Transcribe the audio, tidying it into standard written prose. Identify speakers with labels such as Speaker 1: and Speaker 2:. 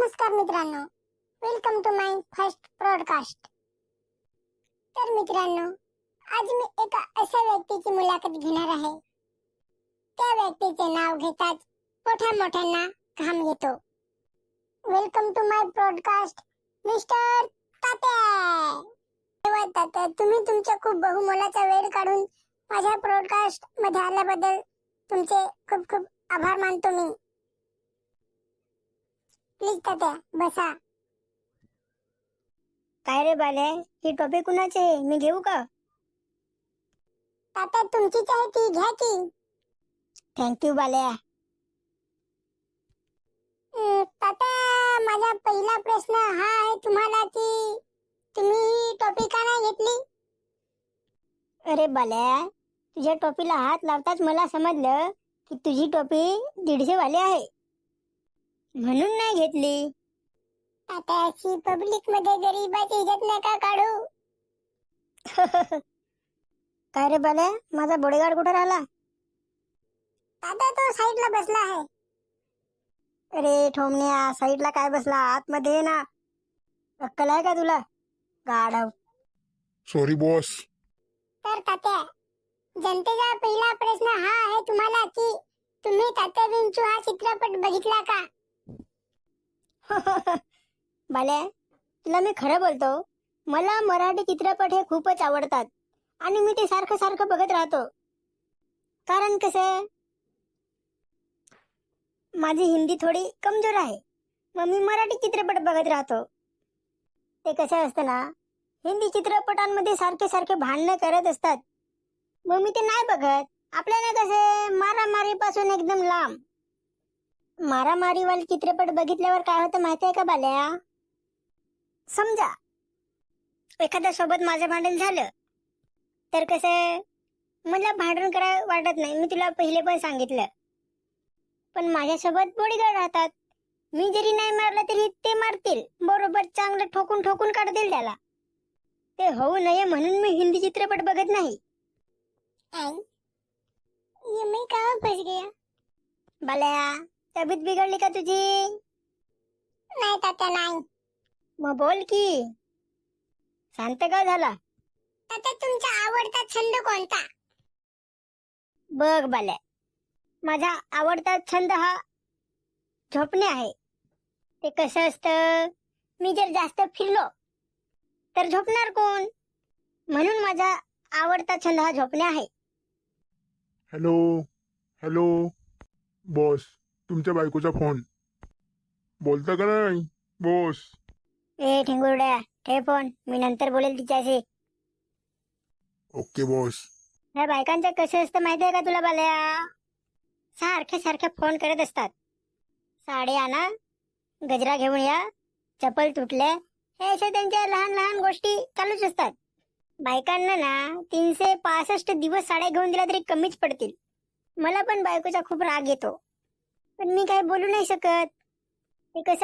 Speaker 1: नमस्कार मित्रांनो, welcome to my first broadcast. तर मित्रांनो, आज मी एका अशा व्यक्तीची मुलाखत घेणार आहे. त्या व्यक्तीचे नाव घेताच मोठ्या-मोठ्यांना घाम येतो. Welcome to my broadcast mister Tatya. तेव्हा तात्या, तुम्ही तुमचा खूप बहुमोलाचा वेळ काढून माझ्या ब्रॉडकास्ट मध्ये आल्याबद्दल तुमचे खूप खूप आभार मानतो मी. प्लीज तात्या बसा.
Speaker 2: काय रे बाल्या, ही टोपी कुणाची आहे? मी घेऊ का?
Speaker 1: तात्या तुमचीच आहे ती, घ्या की.
Speaker 2: थँक्यू बाल्या.
Speaker 1: तात्या, माझा पहिला प्रश्न हा आहे तुम्हाला की तुम्ही ही टोपी का नाही घेतली?
Speaker 2: अरे बाल्या, तुझ्या टोपीला हात लावताच मला समजलं की तुझी टोपी 150 वाली आहे, म्हणून नाही घेतली.
Speaker 1: तात्या, अशी पब्लिक मध्ये गरीबाची इज्जत नका काढू.
Speaker 2: काय रे बाल्या, माझा बॉडीगार्ड कुठे राहिला?
Speaker 1: तात्या तो साईडला बसला आहे.
Speaker 2: अरे ठोमण्या, साईडला काय बसला? आतमध्ये ये ना. अक्कल आहे का तुला? गाढव.
Speaker 3: Sorry boss.
Speaker 1: तर तात्या, जनतेचा पहिला प्रश्न हा आहे तुम्हाला की तुम्ही तात्या विंचू हा चित्रपट बघितला का?
Speaker 2: बाल्या, तुला मी खरं बोलतो, मला मराठी चित्रपट हे खूपच आवडतात आणि मी ते सारखं सारखं बघत राहतो. कारण कसं, माझी हिंदी थोडी कमजोर आहे, मग मी मराठी चित्रपट बघत राहतो. ते कसं असतं ना, हिंदी चित्रपटांमध्ये सारखे सारखे भांडणं करत असतात, मग मी ते नाही बघत. आपल्याला कसे मारामारी पासून एकदम लांब. मारामारीवाले चित्रपट बघितल्यावर काय होतं माहिती आहे का बाल्या? समजा एखाद्या सोबत माझं भांडण झालं तर कसं, मला भांडण करायला वाटत नाही, मी तुला पहिले पण सांगितलं. पण माझ्यासोबत बॉडीगार्ड राहतात, मी जरी नाही मारलं तरी ते मारतील, बरोबर चांगलं ठोकून ठोकून काढतील त्याला. ते होऊ नये म्हणून मी हिंदी चित्रपट बघत नाही.
Speaker 1: ये मैं कहाँ फंस गया?
Speaker 2: बाल्या, तब्येत बिघडली का तुझी?
Speaker 1: नाही तात्या, नाही.
Speaker 2: मग बोल की, शांत का झाला?
Speaker 1: तात्या, तुमचा आवडता छंद कोणता?
Speaker 2: बघ बाल्या, माझा आवडता छंद हा झोपणे आहे. ते कसं असतं, मी जर जास्त फिरलो तर झोपणार कोण, म्हणून माझा आवडता छंद हा झोपणे आहे.
Speaker 3: हॅलो हॅलो बॉस, तुमच्या बायकोचा फोन. बोलता का नाही बॉस?
Speaker 2: ए ठिंगुरड्या, ठेव फोन, मी नंतर बोलेल तिच्याशी.
Speaker 3: Okay boss.
Speaker 2: ह्या बायकांचं कसं असतं माहितीये का तुला बाल्या? सारखे सारखे फोन करत असतात. साडी आणा, गजरा घेऊन या, चप्पल तुटले, हे अशा त्यांच्या लहान लहान गोष्टी चालूच असतात. बायकांना ना 365 दिवस साड्या घेऊन दिल्या तरी कमीच पडतील. मला पण बायकोचा खूप राग येतो, पण मी काही बोलू नाही शकत. ते कसं